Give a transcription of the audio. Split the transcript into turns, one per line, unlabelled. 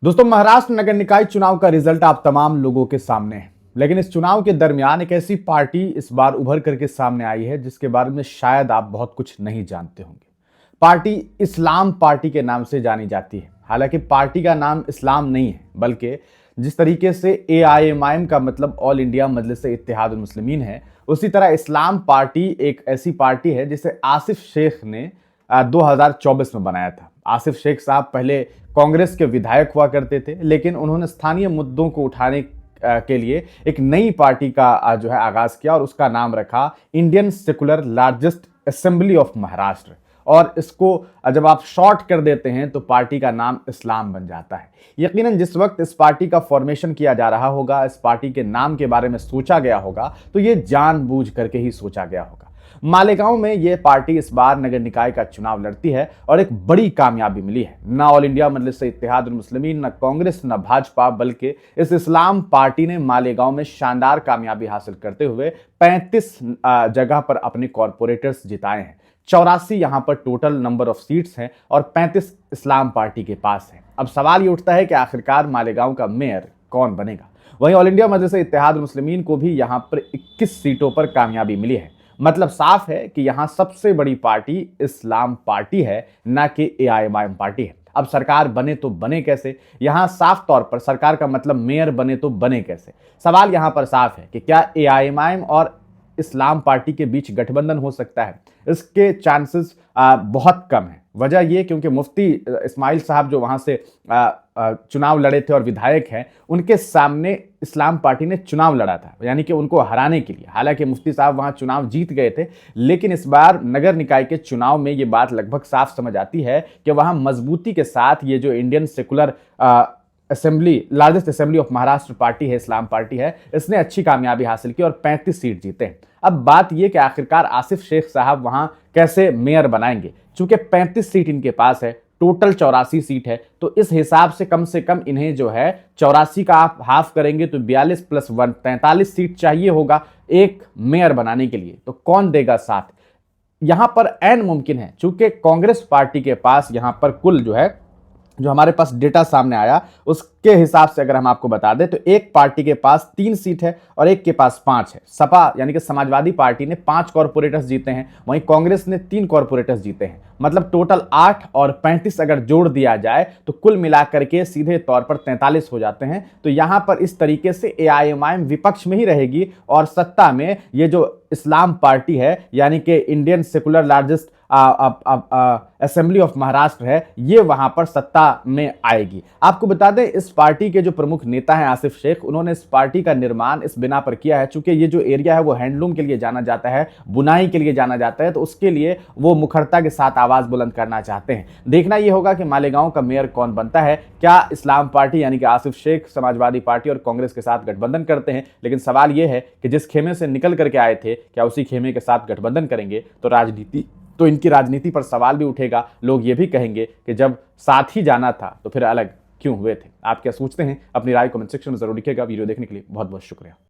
दोस्तों, महाराष्ट्र नगर निकाय चुनाव का रिजल्ट आप तमाम लोगों के सामने है। लेकिन इस चुनाव के दरमियान एक ऐसी पार्टी इस बार उभर करके सामने आई है जिसके बारे में शायद आप बहुत कुछ नहीं जानते होंगे। पार्टी इस्लाम पार्टी के नाम से जानी जाती है। हालांकि पार्टी का नाम इस्लाम नहीं है, बल्कि जिस तरीके से AIMIM का मतलब ऑल इंडिया मजलिस-ए-इत्तेहादुल मुस्लिमीन है, उसी तरह इस्लाम पार्टी एक ऐसी पार्टी है जिसे आसिफ शेख ने 2024 में बनाया था। आसिफ शेख साहब पहले कांग्रेस के विधायक हुआ करते थे, लेकिन उन्होंने स्थानीय मुद्दों को उठाने के लिए एक नई पार्टी का जो है आगाज किया और उसका नाम रखा Indian secular largest assembly of Maharashtra. और इसको जब आप शॉर्ट कर देते हैं तो पार्टी का नाम इस्लाम बन जाता है। यकीनन जिस वक्त इस पार्टी का फॉर्मेशन किया जा रहा होगा, इस पार्टी के नाम के बारे में सोचा गया होगा, तो ये जानबूझ करके ही सोचा गया होगा। मालेगांव में ये पार्टी इस बार नगर निकाय का चुनाव लड़ती है और एक बड़ी कामयाबी मिली है। ना ऑल इंडिया मजलिस-ए-इत्तेहादुल मुस्लिमीन, न कांग्रेस, न भाजपा, बल्कि इस इस्लाम पार्टी ने मालेगांव में शानदार कामयाबी हासिल करते हुए 35 जगह पर अपने कॉरपोरेटर्स जिताए हैं। 84 यहां पर टोटल नंबर ऑफ सीट्स हैं और 35 इस्लाम पार्टी के पास है। अब सवाल ये उठता है कि आखिरकार मालेगांव का मेयर कौन बनेगा। वहीं ऑल इंडिया मजलिस-ए-इत्तेहादुल मुस्लिमीन को भी यहां पर 21 सीटों पर कामयाबी मिली है। मतलब साफ है कि यहां सबसे बड़ी पार्टी इस्लाम पार्टी है, ना कि AIMIM पार्टी है। अब सरकार बने तो बने कैसे? यहां साफ तौर पर सरकार का मतलब मेयर बने तो बने कैसे। सवाल यहां पर साफ है कि क्या AIMIM और इस्लाम पार्टी के बीच गठबंधन हो सकता है? इसके चांसेस बहुत कम है। वजह यह क्योंकि मुफ्ती इस्माइल साहब जो वहां से चुनाव लड़े थे और विधायक हैं, उनके सामने इस्लाम पार्टी ने चुनाव लड़ा था, यानी कि उनको हराने के लिए। हालांकि मुफ्ती साहब वहां चुनाव जीत गए थे, लेकिन इस बार नगर निकाय के चुनाव में ये बात लगभग साफ समझ आती है कि वहां मजबूती के साथ ये जो Indian secular assembly largest assembly of Maharashtra party है, इस्लाम पार्टी है, इसने अच्छी कामयाबी हासिल की और 35 सीट जीते हैं। अब बात यह कि आखिरकार आसिफ शेख साहब वहां कैसे मेयर बनाएंगे। चूंकि 35 सीट इनके पास है, टोटल 84 सीट है, तो इस हिसाब से कम इन्हें जो है 84 का आप हाफ करेंगे तो 42 + 1 43 सीट चाहिए होगा एक मेयर बनाने के लिए। तो कौन देगा साथ? यहां पर ऐन मुमकिन है, चूंकि कांग्रेस पार्टी के पास यहां पर कुल जो हमारे पास डेटा सामने आया उसके हिसाब से अगर हम आपको बता दें तो एक पार्टी के पास 3 सीट है और एक के पास 5 है। सपा यानी कि समाजवादी पार्टी ने 5 कॉर्पोरेटर्स जीते हैं, वहीं कांग्रेस ने 3 कॉर्पोरेटर्स जीते हैं। मतलब टोटल 8 और 35 अगर जोड़ दिया जाए तो कुल मिलाकर के सीधे तौर पर 43 हो जाते हैं। तो यहां पर इस तरीके से AIMIM विपक्ष में ही रहेगी और सत्ता में ये जो इस्लाम पार्टी है, यानी कि Indian secular largest assembly of Maharashtra है, ये वहां पर सत्ता में आएगी। आपको बता दें इस पार्टी के जो प्रमुख नेता हैं आसिफ शेख, उन्होंने इस पार्टी का निर्माण इस बिना पर किया है, चूंकि ये जो एरिया है वो हैंडलूम के लिए जाना जाता है, बुनाई के लिए जाना जाता है, तो उसके लिए वो मुखरता के साथ आवाज बुलंद करना चाहते हैं। देखना ये होगा कि मालेगांव का मेयर कौन बनता है। क्या इस्लाम पार्टी यानी कि आसिफ शेख समाजवादी पार्टी और कांग्रेस के साथ गठबंधन करते हैं? लेकिन सवाल यह है कि जिस खेमे से निकल करके आए थे, क्या उसी खेमे के साथ गठबंधन करेंगे? तो इनकी राजनीति पर सवाल भी उठेगा। लोग ये भी कहेंगे कि जब साथ ही जाना था तो फिर अलग क्यों हुए थे। आप क्या सोचते हैं? अपनी राय कमेंट सेक्शन में जरूर लिखिएगा। वीडियो देखने के लिए बहुत बहुत शुक्रिया।